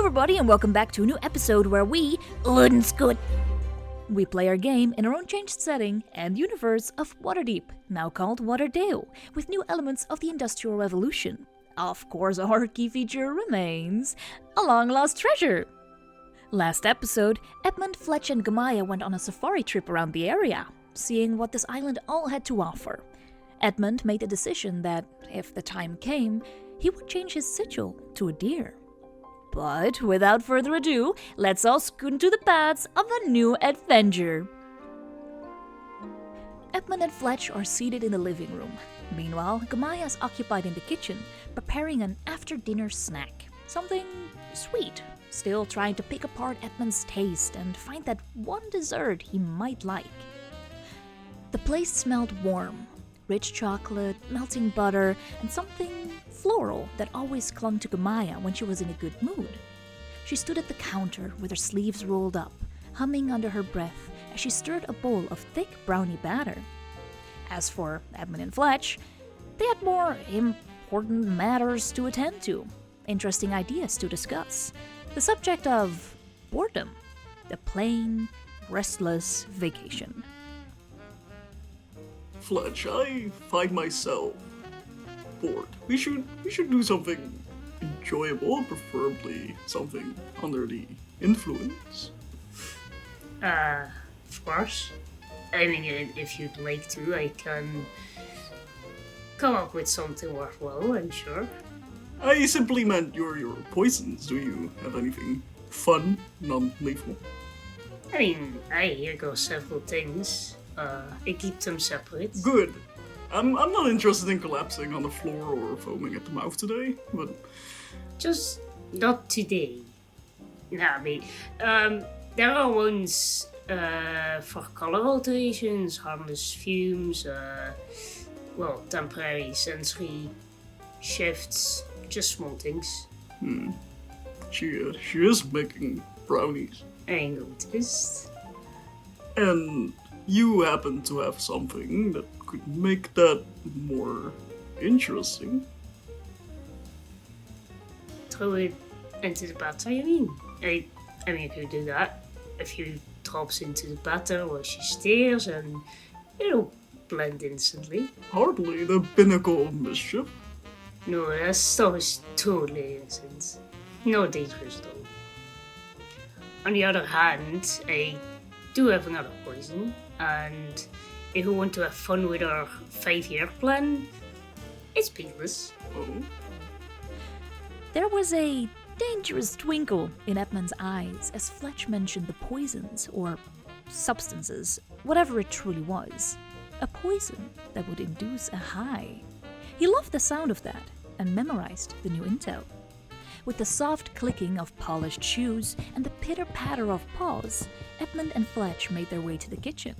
everybody, and welcome back to a new episode where we play our game in our own changed setting and universe of Waterdeep, now called Waterdale, with new elements of the Industrial Revolution. Of course, our key feature remains a long-lost treasure. Last episode, Edmund, Fletch and Gamaya went on a safari trip around the area, seeing what this island all had to offer. Edmund made the decision that, if the time came, he would change his sigil to a deer. But without further ado, let's all scoot into the paths of a new adventure. Edmund and Fletch are seated in the living room. Meanwhile, Gamaya is occupied in the kitchen, preparing an after-dinner snack. Something sweet, still trying to pick apart Edmund's taste and find that one dessert he might like. The place smelled warm. Rich chocolate, melting butter, and something floral that always clung to Gamaya when she was in a good mood. She stood at the counter with her sleeves rolled up, humming under her breath as she stirred a bowl of thick brownie batter. As for Edmund and Fletch, they had more important matters to attend to, interesting ideas to discuss, the subject of boredom, the plain, restless vacation. Fletch, I find myself bored. We should do something enjoyable, preferably something under the influence. Of course. I mean, if you'd like to, I can come up with something worthwhile, I'm sure. I simply meant your poisons. Do you have anything fun, non-lethal? I mean, here go several things. I keep them separate. Good. I'm not interested in collapsing on the floor or foaming at the mouth today, but... Just not today. Nah, I mean, there are ones for color alterations, harmless fumes, temporary sensory shifts, just small things. She is making brownies. I noticed. And you happen to have something that could make that more interesting. Throw it into the batter, you mean? I mean, if you do that, a few drops into the batter while she stares and it'll blend instantly. Hardly the pinnacle of mischief. No, that stuff is totally innocent. No dangerous though. On the other hand, I do have another poison, and if we want to have fun with our 5-year plan, it's painless. Oh? There was a dangerous twinkle in Edmund's eyes as Fletch mentioned the poisons, or substances, whatever it truly was. A poison that would induce a high. He loved the sound of that and memorized the new intel. With the soft clicking of polished shoes and the pitter-patter of paws, Edmund and Fletch made their way to the kitchen.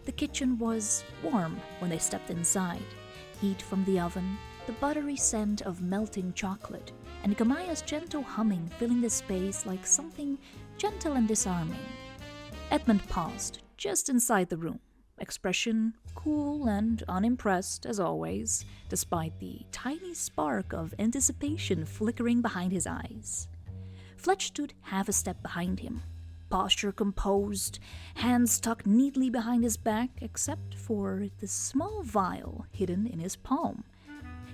The kitchen was warm when they stepped inside. Heat from the oven, the buttery scent of melting chocolate, and Gamaya's gentle humming filling the space like something gentle and disarming. Edmund paused just inside the room, expression cool and unimpressed as always, despite the tiny spark of anticipation flickering behind his eyes. Fletch stood half a step behind him, posture composed, hands tucked neatly behind his back except for the small vial hidden in his palm.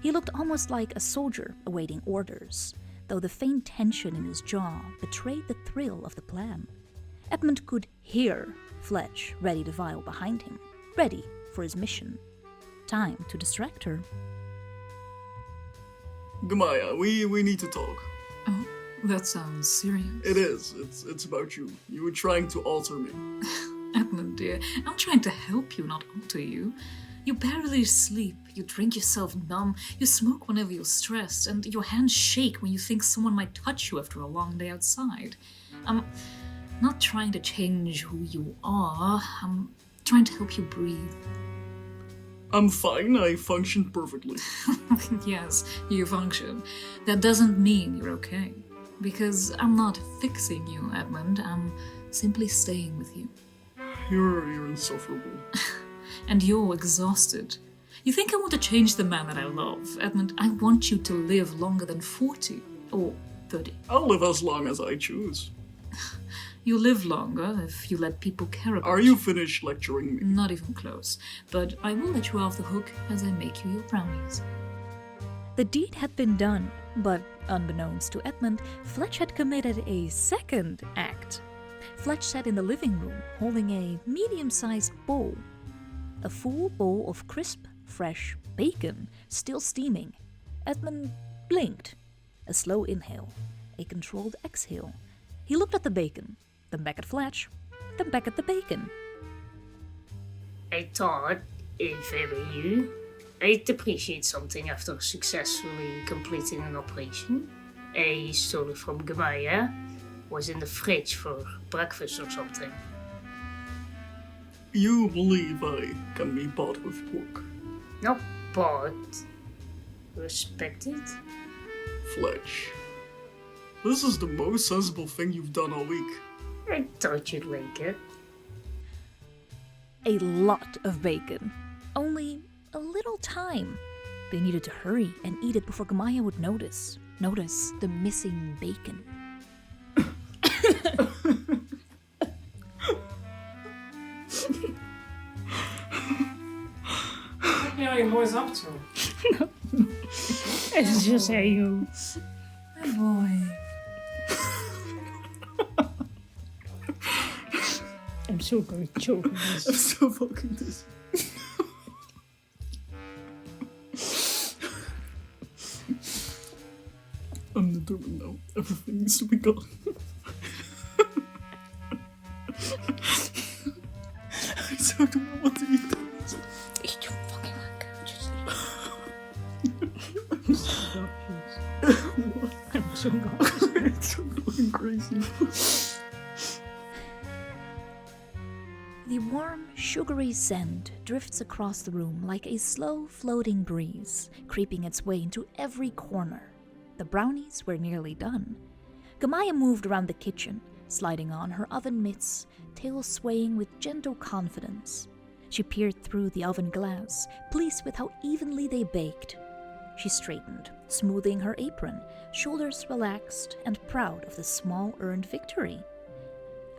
He looked almost like a soldier awaiting orders, though the faint tension in his jaw betrayed the thrill of the plan. Edmund could hear Fletch ready the vial behind him, ready for his mission. Time to distract her. Gamaya, we need to talk. Oh, that sounds serious. It is. It's about you. You were trying to alter me. Edmund, dear, I'm trying to help you, not alter you. You barely sleep, you drink yourself numb, you smoke whenever you're stressed, and your hands shake when you think someone might touch you after a long day outside. I'm not trying to change who you are, I'm trying to help you breathe. I'm fine, I function perfectly. Yes, you function. That doesn't mean you're okay. Because I'm not fixing you, Edmund, I'm simply staying with you. You're insufferable. And you're exhausted. You think I want to change the man that I love, Edmund? I want you to live longer than 40. Or 30. I'll live as long as I choose. You live longer if you let people care about Are you finished lecturing me? Not even close. But I will let you off the hook as I make you your brownies. The deed had been done, but unbeknownst to Edmund, Fletch had committed a second act. Fletch sat in the living room holding a medium-sized bowl. A full bowl of crisp, fresh bacon, still steaming. Edmund blinked. A slow inhale, a controlled exhale. He looked at the bacon, then back at Fletch, then back at the bacon. I thought, if I were you, I'd appreciate something after successfully completing an operation. I stole it from Gamaya, was in the fridge for breakfast or something. You believe I can be bought with work. Not bought, respected. Fletch, this is the most sensible thing you've done all week. I thought you'd like it. A lot of bacon. Only a little time. They needed to hurry and eat it before Gamaya would notice the missing bacon. What are you boys up to? It's just how you... My boy. I'm so going to choke on this. I'm so fucking dizzy. I'm determined now. Everything needs to be gone. I so do not want to eat this. Eat your fucking coaches. I'm so gone. It's so going crazy. The warm, sugary scent drifts across the room like a slow, floating breeze, creeping its way into every corner. The brownies were nearly done. Gamaya moved around the kitchen, sliding on her oven mitts, tail swaying with gentle confidence. She peered through the oven glass, pleased with how evenly they baked. She straightened, smoothing her apron, shoulders relaxed and proud of the small earned victory.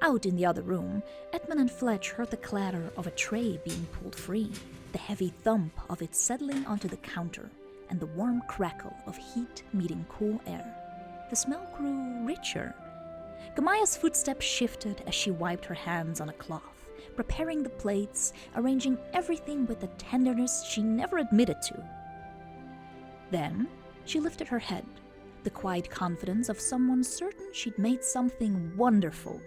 Out in the other room, Edmund and Fletch heard the clatter of a tray being pulled free, the heavy thump of it settling onto the counter, and the warm crackle of heat meeting cool air. The smell grew richer. Gamaya's footsteps shifted as she wiped her hands on a cloth, preparing the plates, arranging everything with the tenderness she never admitted to. Then, she lifted her head, the quiet confidence of someone certain she'd made something wonderful.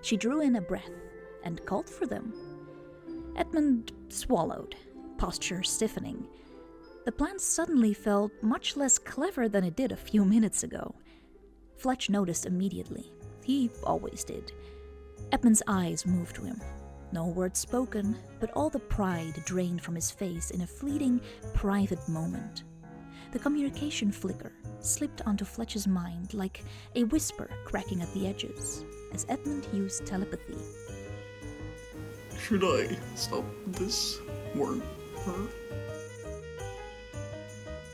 She drew in a breath and called for them. Edmund swallowed, posture stiffening. The plan suddenly felt much less clever than it did a few minutes ago. Fletch noticed immediately. He always did. Edmund's eyes moved to him. No words spoken, but all the pride drained from his face in a fleeting, private moment. The communication flicker slipped onto Fletch's mind like a whisper cracking at the edges, as Edmund used telepathy. Should I stop this? Warn her?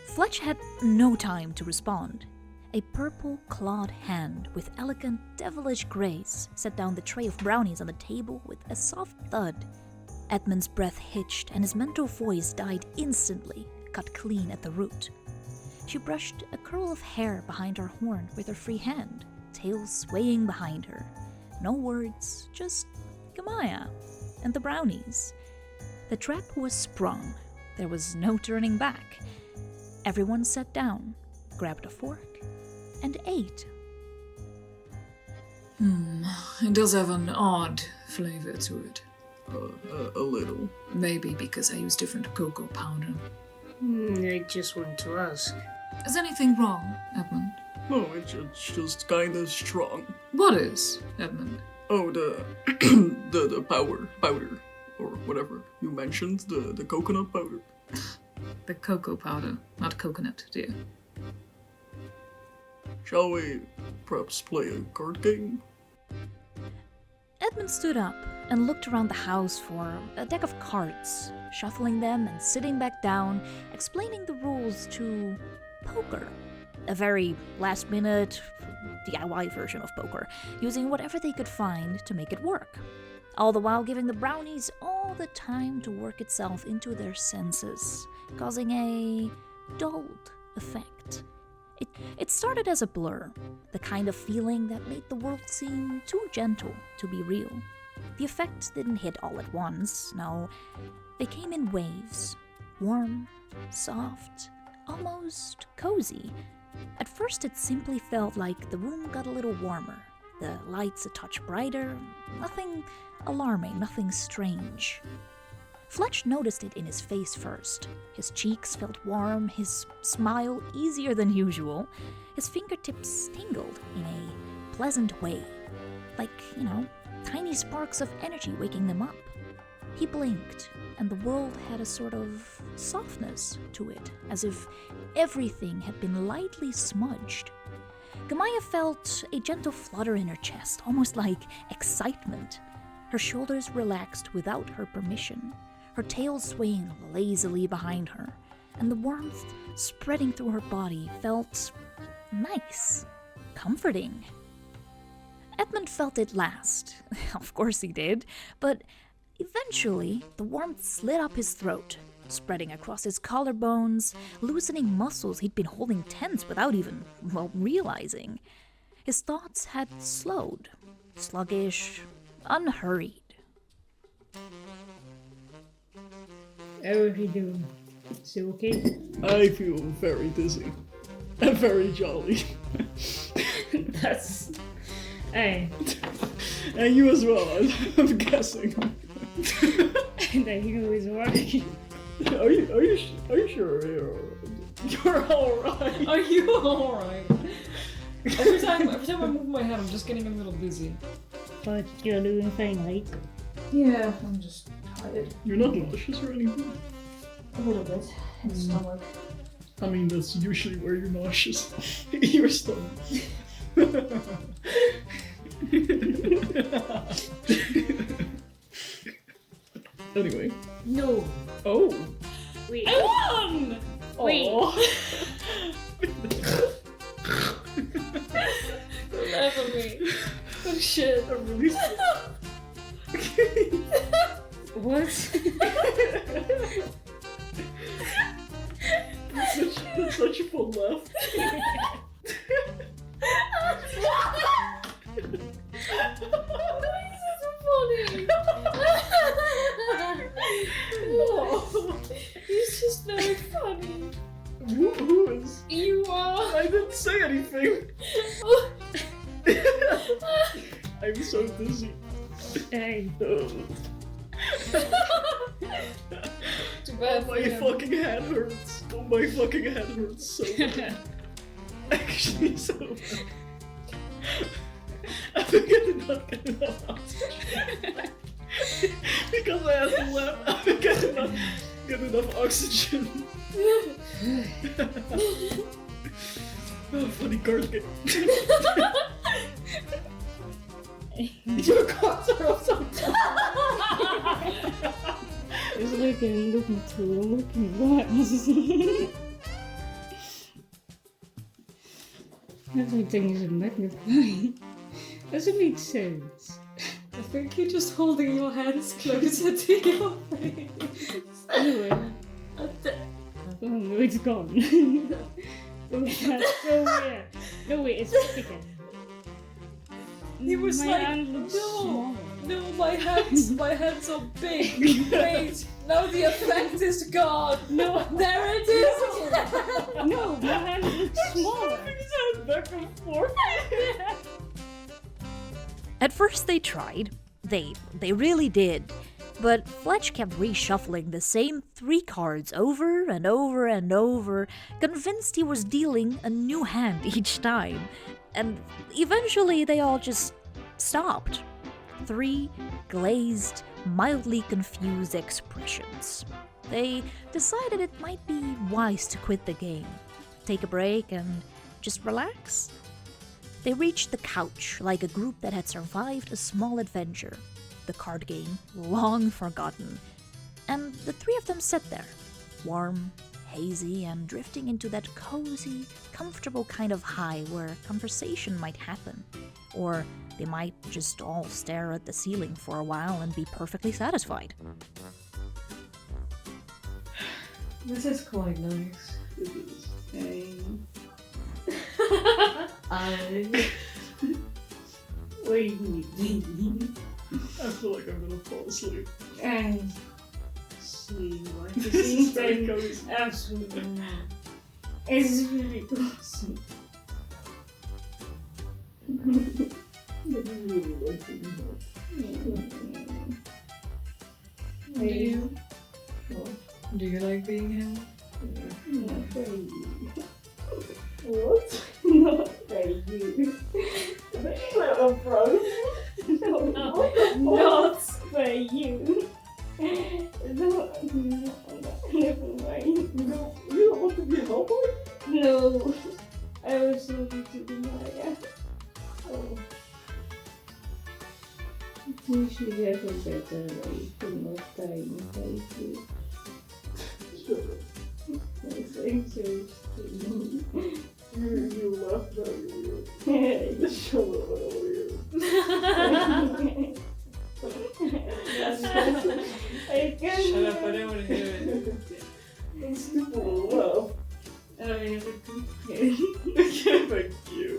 Fletch had no time to respond. A purple clawed hand with elegant, devilish grace set down the tray of brownies on the table with a soft thud. Edmund's breath hitched and his mental voice died instantly, cut clean at the root. She brushed a curl of hair behind her horn with her free hand, tail swaying behind her. No words, just Gamaya and the brownies. The trap was sprung. There was no turning back. Everyone sat down, grabbed a fork, and ate. It does have an odd flavor to it. A little. Maybe because I use different cocoa powder. I just want to ask. Is anything wrong, Edmund? No, it's just kinda strong. What is, Edmund? Oh, the powder, or whatever you mentioned, the coconut powder. The cocoa powder, not coconut, dear. Shall we perhaps play a card game? Edmund stood up and looked around the house for a deck of cards, shuffling them and sitting back down, explaining the rules to poker. A very last-minute, DIY version of poker, using whatever they could find to make it work, all the while giving the brownies all the time to work itself into their senses, causing a dulled effect. It started as a blur, the kind of feeling that made the world seem too gentle to be real. The effects didn't hit all at once, no. They came in waves, warm, soft, almost cozy. At first it simply felt like the room got a little warmer, the lights a touch brighter, nothing alarming, nothing strange. Fletch noticed it in his face first. His cheeks felt warm, his smile easier than usual. His fingertips tingled in a pleasant way, like, tiny sparks of energy waking them up. He blinked, and the world had a sort of softness to it, as if everything had been lightly smudged. Gamaya felt a gentle flutter in her chest, almost like excitement. Her shoulders relaxed without her permission, her tail swaying lazily behind her, and the warmth spreading through her body felt nice, comforting. Edmund felt it last. Of course he did, but eventually the warmth slid up his throat, spreading across his collarbones, loosening muscles he'd been holding tense without even, realizing. His thoughts had slowed, sluggish, unhurried. How are you doing? Is it okay? I feel very dizzy. And very jolly. That's... Hey. And you as well, I'm guessing. That you is working. Are you sure you're alright? Are you alright? Every time I move my head, I'm just getting a little dizzy. But you're doing fine, right? Yeah, I'm just tired. You're not nauseous or anything? A little bit. In the stomach. I mean, that's usually where you're nauseous. Your stomach. Anyway. No. Oh. Wait. I won! Wait. Don't laugh at me. Oh shit. I'm really sorry. What? That's such a fun laugh. Why is this so funny? Oh, he's just very funny. Who is? You are. I didn't say anything. I'm so dizzy. Hey. Oh, Too bad for my him. fucking head hurts. Oh, my fucking head hurts so bad. Actually, so bad. I think I did not get enough oxygen. Because I had to laugh, I think I did not get enough oxygen. Oh, funny card game. Your cards are also It's looking through, looking glass. Everything is magnifying. Doesn't make sense. I think you're just holding your hands closer to your face. Anyway. Oh no, it's gone. Oh, that's so weird. No, wait, it's back again. He was My like, hand looks no, small. no, my hands are big. Wait, now the effect is gone. No, There it is. no, my hand looks smaller. back and forth. At first they tried. They really did. But Fletch kept reshuffling the same 3 cards over and over and over, convinced he was dealing a new hand each time. And eventually they all just stopped. 3 glazed, mildly confused expressions. They decided it might be wise to quit the game, take a break, and just relax. They reached the couch like a group that had survived a small adventure, the card game long forgotten, and the 3 of them sat there, warm, hazy and drifting into that cozy, comfortable kind of high where conversation might happen. Or they might just all stare at the ceiling for a while and be perfectly satisfied. This is quite nice. It is. What are you doing? I feel like I'm gonna fall asleep. And sleep. This is very cozy. Absolutely not. It's really cozy. I really like it. Do you like being held? Not very What? Not very good. Little bro. Not for you. No, never mind. You don't want to be helped? No, I was talking to the Maya. Oh. You should have a better way for not dying by you. Shut up. Thank you. You laughed at me. Hey. Shut up, I don't hear. I can't. Shut up, I don't want to hear it. It's stupid laugh. I have a Thank you.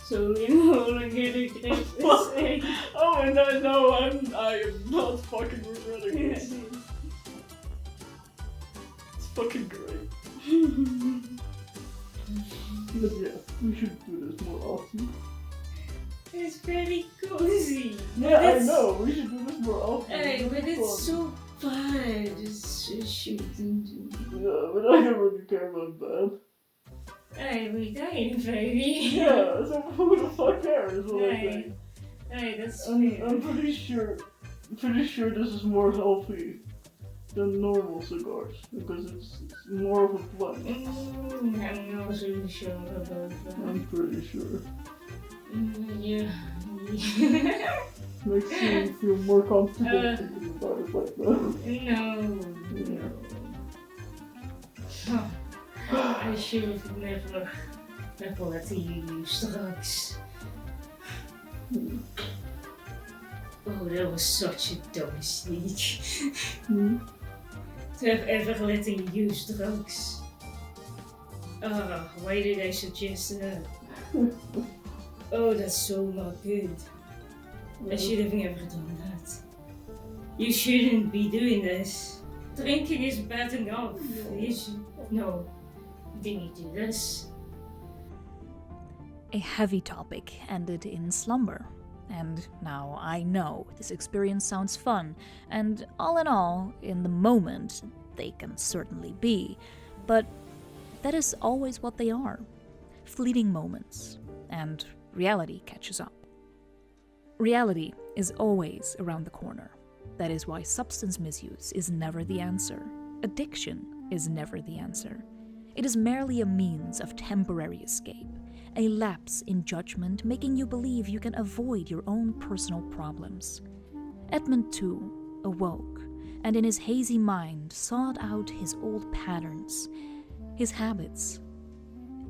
So you no longer regret this thing. Oh no, I am not fucking regretting this. It's fucking great. But yeah, we should do this more often. It's very cozy. Yeah, I know, we should do this more often. Hey, but Fun. it's so bad. It's so shooting. Yeah, but I don't really care about that. Hey, we died, baby. Yeah, so who the fuck cares what I Hey, think? hey, that's I'm pretty sure this is more healthy than normal cigars because it's more of a blend. I'm not really sure about that. I'm pretty sure. Yeah. Makes you feel more comfortable thinking about it like that. No. Huh. I should have never let you use drugs. Oh, that was such a dumb sneak. To have ever let you use drugs. Why did I suggest that? Oh, that's so not good. I should have never done that. You shouldn't be doing this. Drinking is bad enough. No, you didn't do this. A heavy topic ended in slumber. And now I know this experience sounds fun, and all in all, in the moment, they can certainly be. But that is always what they are. Fleeting moments. And reality catches up. Reality is always around the corner. That is why substance misuse is never the answer. Addiction is never the answer. It is merely a means of temporary escape, a lapse in judgment making you believe you can avoid your own personal problems. Edmund too awoke, and in his hazy mind sought out his old patterns, his habits,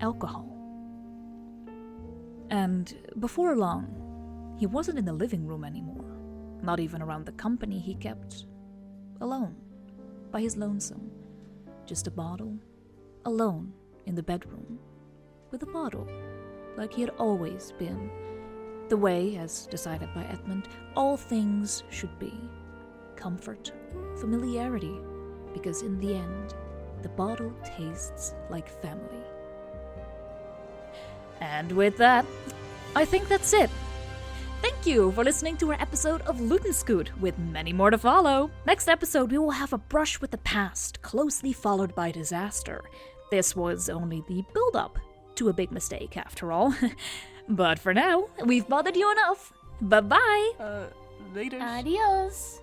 alcohol. And before long, he wasn't in the living room anymore, not even around the company he kept. Alone, by his lonesome, just a bottle, alone in the bedroom, with a bottle, like he had always been. The way, as decided by Edmund, all things should be. Comfort, familiarity, because in the end, the bottle tastes like family. And with that, I think that's it. Thank you for listening to our episode of Loot and Scoot, with many more to follow. Next episode, we will have a brush with the past, closely followed by disaster. This was only the build-up to a big mistake, after all. But for now, we've bothered you enough. Bye-bye! Later. Adios!